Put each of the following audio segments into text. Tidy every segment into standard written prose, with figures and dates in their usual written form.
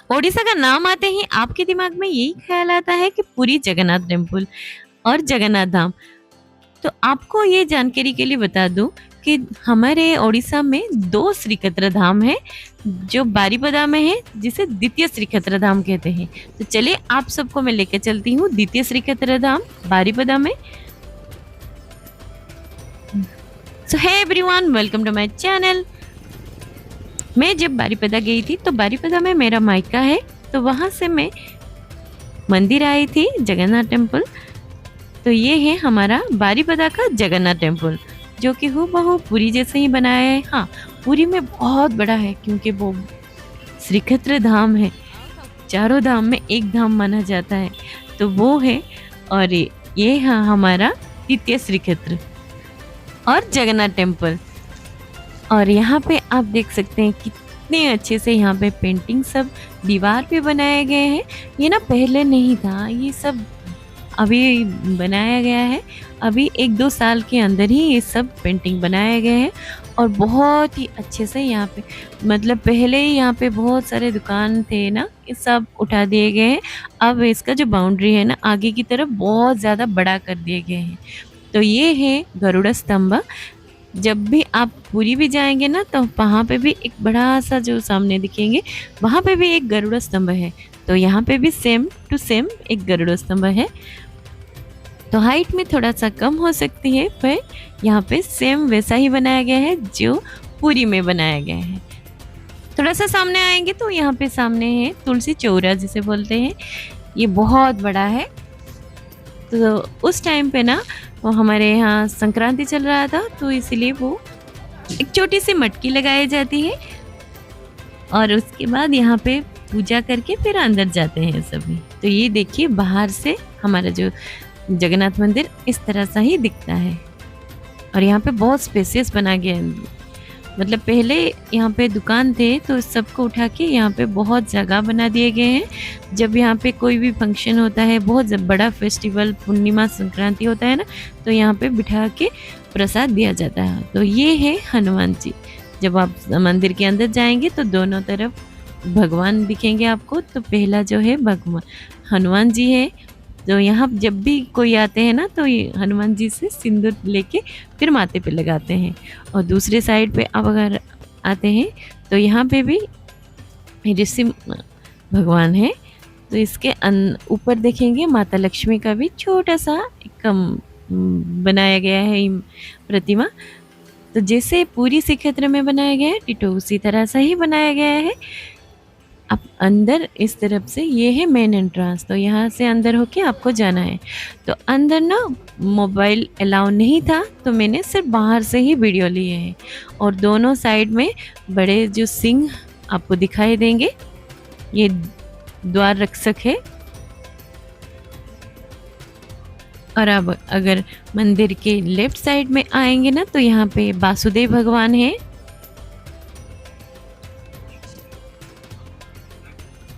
ओडिशा का नाम आते ही आपके दिमाग में यही ख्याल आता है कि पुरी जगन्नाथ टेम्पल और जगन्नाथ धाम। तो आपको ये जानकारी के लिए बता दूं कि हमारे ओडिशा में दो श्रीक्षेत्र धाम है, जो बारीपदा में है, जिसे द्वितीय श्रीक्षेत्र धाम कहते हैं। तो चलिए आप सबको मैं लेके चलती हूँ द्वितीय श्रीक्षेत्र धाम बारीपदा में। So hey everyone, welcome to my channel. मैं जब बारीपदा गई थी तो बारीपदा में मेरा मायका है, तो वहां से मैं मंदिर आई थी जगन्नाथ टेम्पल। तो ये है हमारा बारीपदा का जगन्नाथ टेम्पल, जो कि हूबहू पुरी जैसे ही बनाया है। हाँ, पुरी में बहुत बड़ा है क्योंकि वो श्रीक्षेत्र धाम है, चारों धाम में एक धाम माना जाता है, तो वो है। और ये है हमारा द्वितीय श्रीक्षेत्र और जगन्नाथ टेम्पल। और यहाँ पे आप देख सकते हैं कितने अच्छे से यहाँ पे पेंटिंग सब दीवार पे बनाए गए हैं। ये ना पहले नहीं था, ये सब अभी बनाया गया है। अभी 1-2 साल के अंदर ही ये सब पेंटिंग बनाए गए हैं और बहुत ही अच्छे से यहाँ पे, मतलब पहले ही यहाँ पे बहुत सारे दुकान थे ना, ये सब उठा दिए गए हैं। अब इसका जो बाउंड्री है ना आगे की तरफ बहुत ज़्यादा बड़ा कर दिए गए हैं। तो ये है गरुड़ स्तंभ। जब भी आप पुरी भी जाएंगे ना तो वहाँ पे भी एक बड़ा सा जो सामने दिखेंगे, वहाँ पे भी एक गरुड़ स्तंभ है। तो यहाँ पे भी सेम टू सेम एक गरुड़ स्तंभ है। तो हाइट में थोड़ा सा कम हो सकती है, पर यहाँ पे सेम वैसा ही बनाया गया है जो पुरी में बनाया गया है। थोड़ा सा सामने आएंगे तो यहाँ पे सामने है तुलसी चौरा जिसे बोलते हैं, ये बहुत बड़ा है। तो उस टाइम पे ना वो हमारे यहाँ संक्रांति चल रहा था, तो इसलिए वो एक छोटी सी मटकी लगाई जाती है और उसके बाद यहाँ पे पूजा करके फिर अंदर जाते हैं सभी। तो ये देखिए बाहर से हमारा जो जगन्नाथ मंदिर इस तरह सा ही दिखता है। और यहाँ पे बहुत स्पेसियस बना गया है, मतलब पहले यहाँ पे दुकान थे तो सबको उठा के यहाँ पे बहुत जगह बना दिए गए हैं। जब यहाँ पे कोई भी फंक्शन होता है, बहुत बड़ा फेस्टिवल, पूर्णिमा संक्रांति होता है ना, तो यहाँ पे बिठा के प्रसाद दिया जाता है। तो ये है हनुमान जी। जब आप मंदिर के अंदर जाएंगे तो दोनों तरफ भगवान दिखेंगे आपको। तो पहला जो है भगवान हनुमान जी है। तो यहाँ जब भी कोई आते हैं ना तो ये हनुमान जी से सिंदूर लेके फिर माथे पे लगाते हैं। और दूसरे साइड पे अब अगर आते हैं तो यहाँ पे भी ऋषि भगवान है। तो इसके ऊपर देखेंगे माता लक्ष्मी का भी छोटा सा कम बनाया गया है प्रतिमा। तो जैसे पूरी श्रीक्षेत्र में बनाया गया है डिटो उसी तरह से ही बनाया गया है। अब अंदर इस तरफ से ये है मेन एंट्रेंस, तो यहाँ से अंदर होके आपको जाना है। तो अंदर ना मोबाइल अलाउ नहीं था, तो मैंने सिर्फ बाहर से ही वीडियो लिए हैं। और दोनों साइड में बड़े जो सिंह आपको दिखाई देंगे, ये द्वार रक्षक है। और अब अगर मंदिर के लेफ्ट साइड में आएंगे ना तो यहाँ पे वासुदेव भगवान है।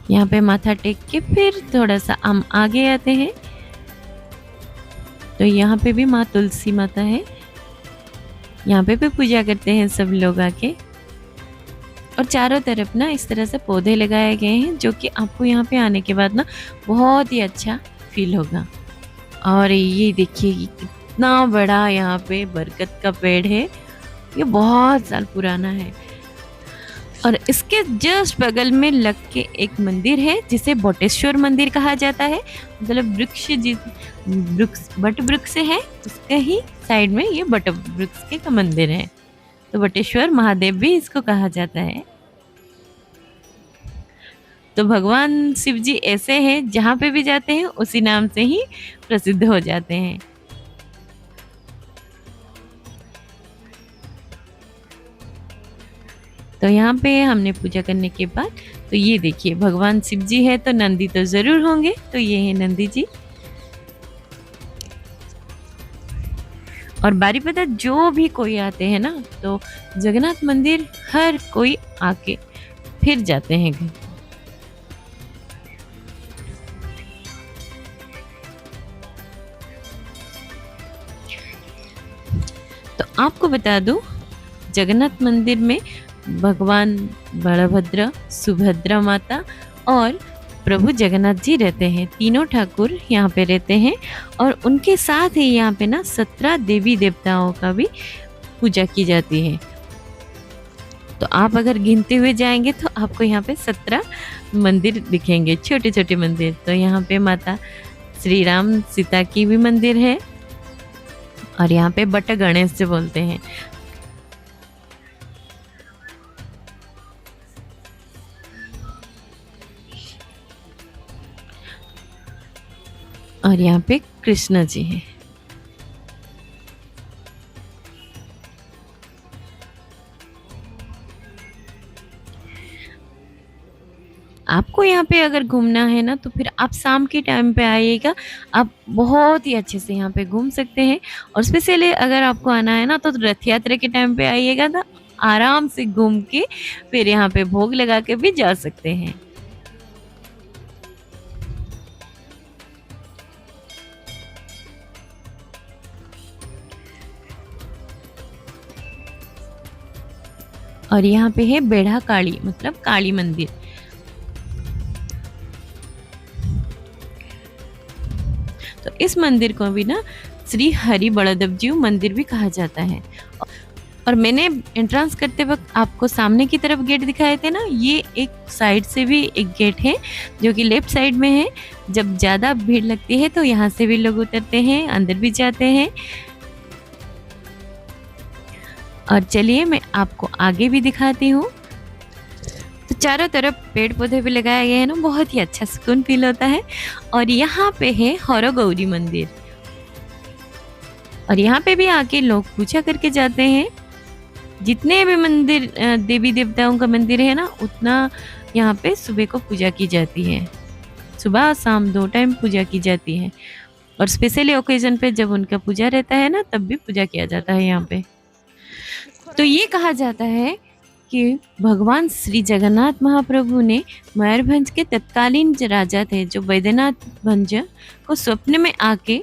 यहाँ पे माथा टेक के फिर थोड़ा सा हम आगे आते हैं तो यहाँ पे भी माँ तुलसी माता है। यहाँ पे भी पूजा करते हैं सब लोग आके। और चारों तरफ ना इस तरह से पौधे लगाए गए हैं, जो कि आपको यहाँ पे आने के बाद ना बहुत ही अच्छा फील होगा। और ये देखिए कितना बड़ा यहाँ पे बरगद का पेड़ है, ये बहुत साल पुराना है। और इसके जस्ट बगल में लग के एक मंदिर है जिसे बटेश्वर मंदिर कहा जाता है। मतलब बट वृक्ष है, उसके ही साइड में ये बट वृक्ष के का मंदिर है। तो बटेश्वर महादेव भी इसको कहा जाता है। तो भगवान शिव जी ऐसे हैं, जहाँ पे भी जाते हैं उसी नाम से ही प्रसिद्ध हो जाते हैं। तो यहाँ पे हमने पूजा करने के बाद तो ये देखिए भगवान शिव जी है, तो नंदी तो जरूर होंगे। तो ये है नंदी जी। और बारीपदा जो भी कोई आते हैं ना तो जगन्नाथ मंदिर हर कोई आके फिर जाते हैं घर। तो आपको बता दूं, जगन्नाथ मंदिर में भगवान बलभद्र, सुभद्रा माता और प्रभु जगन्नाथ जी रहते हैं। तीनों ठाकुर यहाँ पे रहते हैं और उनके साथ ही यहाँ पे ना 17 देवी देवताओं का भी पूजा की जाती है। तो आप अगर गिनते हुए जाएंगे तो आपको यहाँ पे 17 मंदिर दिखेंगे, छोटे छोटे मंदिर। तो यहाँ पे माता श्री राम सीता की भी मंदिर है और यहाँ पे बट गणेश जो बोलते हैं। और यहाँ पे कृष्ण जी हैं। आपको यहाँ पे अगर घूमना है ना तो फिर आप शाम के टाइम पे आइएगा, आप बहुत ही अच्छे से यहाँ पे घूम सकते हैं। और स्पेशली अगर आपको आना है ना तो रथ यात्रा के टाइम पे आइएगा ना, आराम से घूम के फिर यहाँ पे भोग लगा के भी जा सकते हैं। और यहाँ पे है बेढ़ा काली, मतलब काली मंदिर। तो इस मंदिर को भी ना श्री हरि बलदेव जी मंदिर भी कहा जाता है। और मैंने एंट्रेंस करते वक्त आपको सामने की तरफ गेट दिखाए थे ना, ये एक साइड से भी एक गेट है जो कि लेफ्ट साइड में है। जब ज़्यादा भीड़ लगती है तो यहाँ से भी लोग उतरते हैं, अंदर भी जाते हैं। और चलिए मैं आपको आगे भी दिखाती हूँ। तो चारों तरफ पेड़ पौधे भी लगाए गए हैं ना, बहुत ही अच्छा सुकून फील होता है। और यहाँ पे है हर गौरी मंदिर और यहाँ पे भी आके लोग पूजा करके जाते हैं। जितने भी मंदिर देवी देवताओं का मंदिर है ना, उतना यहाँ पे सुबह को पूजा की जाती है। सुबह शाम 2 टाइम पूजा की जाती है। और स्पेशली ओकेजन पे जब उनका पूजा रहता है ना, तब भी पूजा किया जाता है यहाँ पे। तो ये कहा जाता है कि भगवान श्री जगन्नाथ महाप्रभु ने मयूरभंज के तत्कालीन जो राजा थे, जो वैद्यनाथ भंज को स्वप्न में आके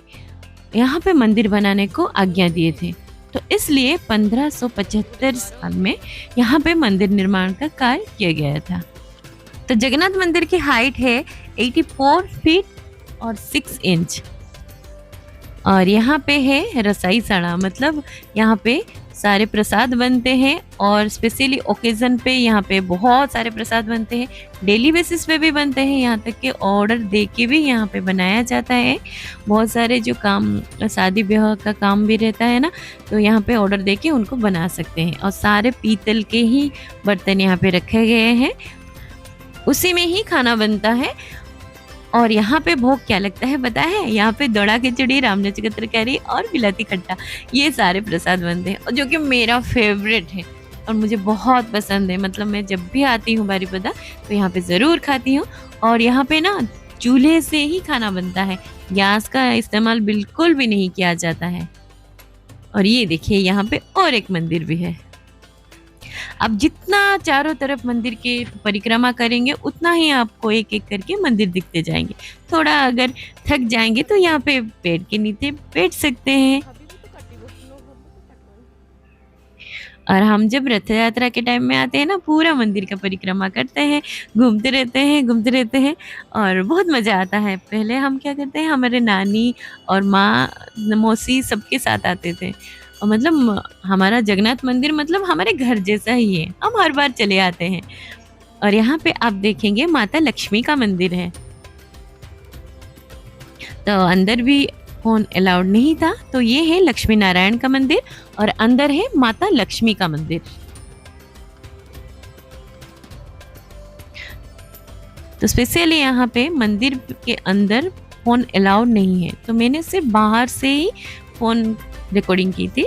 यहाँ पे मंदिर बनाने को आज्ञा दिए थे। तो इसलिए 1575 साल में यहाँ पे मंदिर निर्माण का कार्य किया गया था। तो जगन्नाथ मंदिर की हाइट है 84 फीट और 6 इंच। और यहाँ पे है रसाई साड़ा, मतलब यहाँ पे सारे प्रसाद बनते हैं और स्पेशली ओकेजन पे यहाँ पे बहुत सारे प्रसाद बनते हैं। डेली बेसिस पे भी बनते हैं, यहाँ तक कि ऑर्डर दे के भी यहाँ पे बनाया जाता है। बहुत सारे जो काम शादी ब्याह का काम भी रहता है ना, तो यहाँ पे ऑर्डर दे के उनको बना सकते हैं। और सारे पीतल के ही बर्तन यहाँ पे रखे गए हैं, उसी में ही खाना बनता है। और यहाँ पे भोग क्या लगता है पता है? यहाँ पे दौड़ा खिचड़ी, रामनच का तरकारी और बिलाती खट्टा, ये सारे प्रसाद बनते हैं, और जो कि मेरा फेवरेट है और मुझे बहुत पसंद है। मतलब मैं जब भी आती हूँ बारीपदा तो यहाँ पे ज़रूर खाती हूँ। और यहाँ पे ना चूल्हे से ही खाना बनता है, गैस का इस्तेमाल बिल्कुल भी नहीं किया जाता है। और ये देखिए यहाँ पे और एक मंदिर भी है। अब जितना चारों तरफ मंदिर के परिक्रमा करेंगे उतना ही आपको एक एक करके मंदिर दिखते जाएंगे। थोड़ा अगर थक जाएंगे तो यहाँ पे पेड़ के नीचे बैठ सकते हैं। और हम जब रथ यात्रा के टाइम में आते हैं ना, पूरा मंदिर का परिक्रमा करते हैं, घूमते रहते हैं और बहुत मज़ा आता है। पहले हम क्या करते हैं, हमारे नानी और माँ मौसी सबके साथ आते थे। और मतलब हमारा जगन्नाथ मंदिर मतलब हमारे घर जैसा ही है, हम हर बार चले आते हैं। और यहाँ पे आप देखेंगे माता लक्ष्मी का मंदिर है। तो अंदर भी फोन अलाउड नहीं था, तो ये है लक्ष्मी नारायण का मंदिर और अंदर है माता लक्ष्मी का मंदिर। तो स्पेशली यहाँ पे मंदिर के अंदर फोन अलाउड नहीं है, तो मैंने सिर्फ बाहर से ही फोन रिकॉर्डिंग की थी।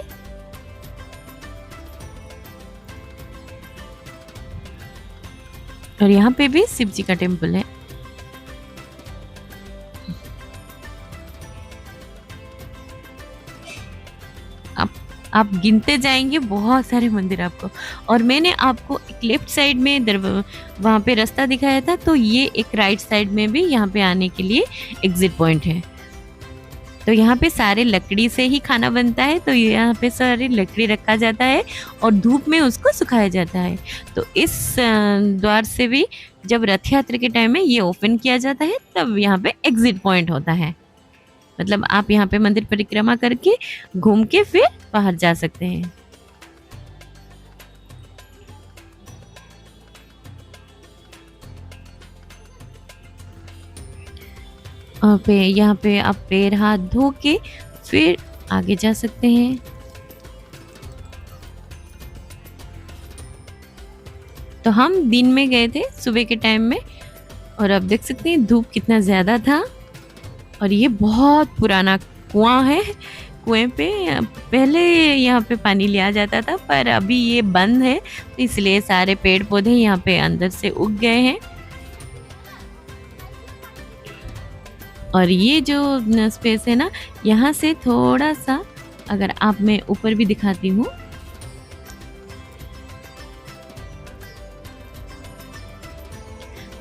और यहाँ पे भी शिव जी का टेम्पल है। आप गिनते जाएंगे बहुत सारे मंदिर आपको। और मैंने आपको एक लेफ्ट साइड में वहाँ पे रास्ता दिखाया था, तो ये एक राइट साइड में भी यहाँ पे आने के लिए एग्जिट पॉइंट है। तो यहाँ पे सारे लकड़ी से ही खाना बनता है, तो यहाँ पे सारी लकड़ी रखा जाता है और धूप में उसको सुखाया जाता है। तो इस द्वार से भी जब रथ यात्रा के टाइम में ये ओपन किया जाता है, तब यहाँ पे एग्जिट पॉइंट होता है। मतलब आप यहाँ पे मंदिर परिक्रमा करके घूम के फिर बाहर जा सकते हैं। यहाँ पे आप पैर हाथ धो के फिर आगे जा सकते हैं। तो हम दिन में गए थे, सुबह के टाइम में, और अब देख सकते हैं धूप कितना ज़्यादा था। और ये बहुत पुराना कुआं है। कुएं पे पहले यहाँ पे पानी लिया जाता था, पर अभी ये बंद है, तो इसलिए सारे पेड़ पौधे यहाँ पे अंदर से उग गए हैं। और ये जो स्पेस है ना, यहाँ से थोड़ा सा अगर आप मैं ऊपर भी दिखाती हूँ,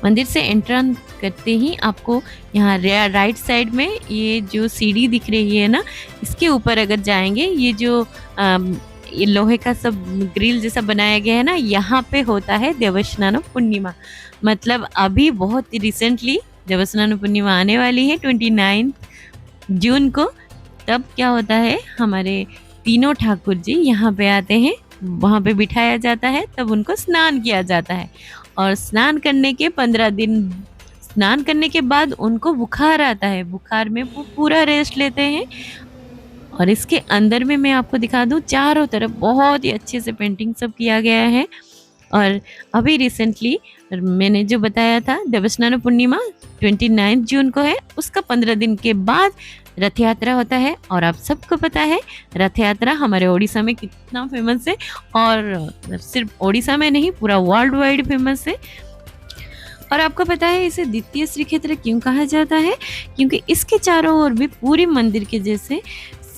मंदिर से एंटर करते ही आपको यहाँ राइट साइड में ये जो सीढ़ी दिख रही है ना, इसके ऊपर अगर जाएंगे, ये जो ये लोहे का सब ग्रिल जैसा बनाया गया है ना, यहाँ पे होता है देवस्नान पूर्णिमा। मतलब अभी बहुत रिसेंटली देवस्नान पूर्णिमा आने वाली है 29 जून को। तब क्या होता है, हमारे तीनों ठाकुर जी यहाँ पे आते हैं, वहाँ पे बिठाया जाता है, तब उनको स्नान किया जाता है। और स्नान करने के 15 दिन स्नान करने के बाद उनको बुखार आता है। बुखार में वो पूरा रेस्ट लेते हैं। और इसके अंदर में मैं आपको दिखा दूं, चारों तरफ बहुत ही अच्छे से पेंटिंग सब किया गया है। और अभी रिसेंटली मैंने जो बताया था देवस्नान पूर्णिमा 29 जून को है, उसका 15 दिन के बाद रथ यात्रा होता है। और आप सबको पता है रथ यात्रा हमारे ओडिशा में कितना फेमस है, और सिर्फ ओडिशा में नहीं, पूरा वर्ल्ड वाइड फेमस है। और आपको पता है इसे द्वितीय श्री क्षेत्र क्यों कहा जाता है? क्योंकि इसके चारों ओर भी पूरी मंदिर के जैसे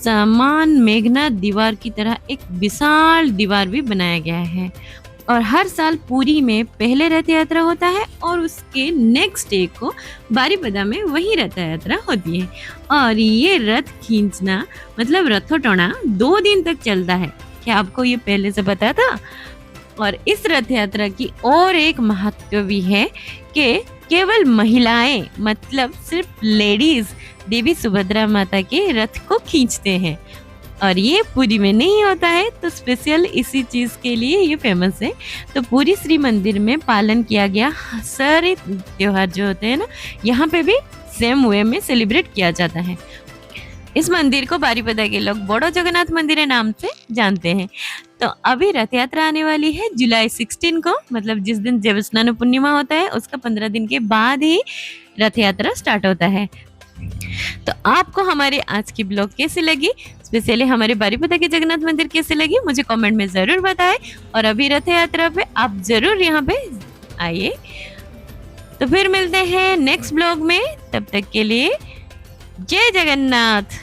समान मेघनाथ दीवार की तरह एक विशाल दीवार भी बनाया गया है। और हर साल पुरी में पहले रथ यात्रा होता है, और उसके नेक्स्ट डे को बारीपदा में वही रथ यात्रा होती है। और ये रथ खींचना मतलब रथोटोना 2 दिन तक चलता है। क्या आपको ये पहले से पता था? और इस रथ यात्रा की और एक महत्व भी है कि केवल महिलाएं, मतलब सिर्फ लेडीज, देवी सुभद्रा माता के रथ को खींचते हैं। और ये पुरी में नहीं होता है, तो स्पेशल इसी चीज के लिए ये फेमस है। तो पुरी श्री मंदिर में पालन किया गया सारे त्योहार जो होते हैं ना, यहाँ पे भी सेम वे में सेलिब्रेट किया जाता है। इस मंदिर को बारीपदा के लोग बड़ो जगन्नाथ मंदिर नाम से जानते हैं। तो अभी रथ यात्रा आने वाली है जुलाई 16 को, मतलब जिस दिन देवस्नान पूर्णिमा होता है उसका 15 दिन के बाद ही रथ यात्रा स्टार्ट होता है। तो आपको हमारे आज की ब्लॉग कैसी लगी, स्पेशली हमारे बारीपदा के जगन्नाथ मंदिर कैसे लगी, मुझे कमेंट में जरूर बताएं। और अभी रथ यात्रा पे आप जरूर यहाँ पे आइए। तो फिर मिलते हैं नेक्स्ट ब्लॉग में, तब तक के लिए जय जगन्नाथ।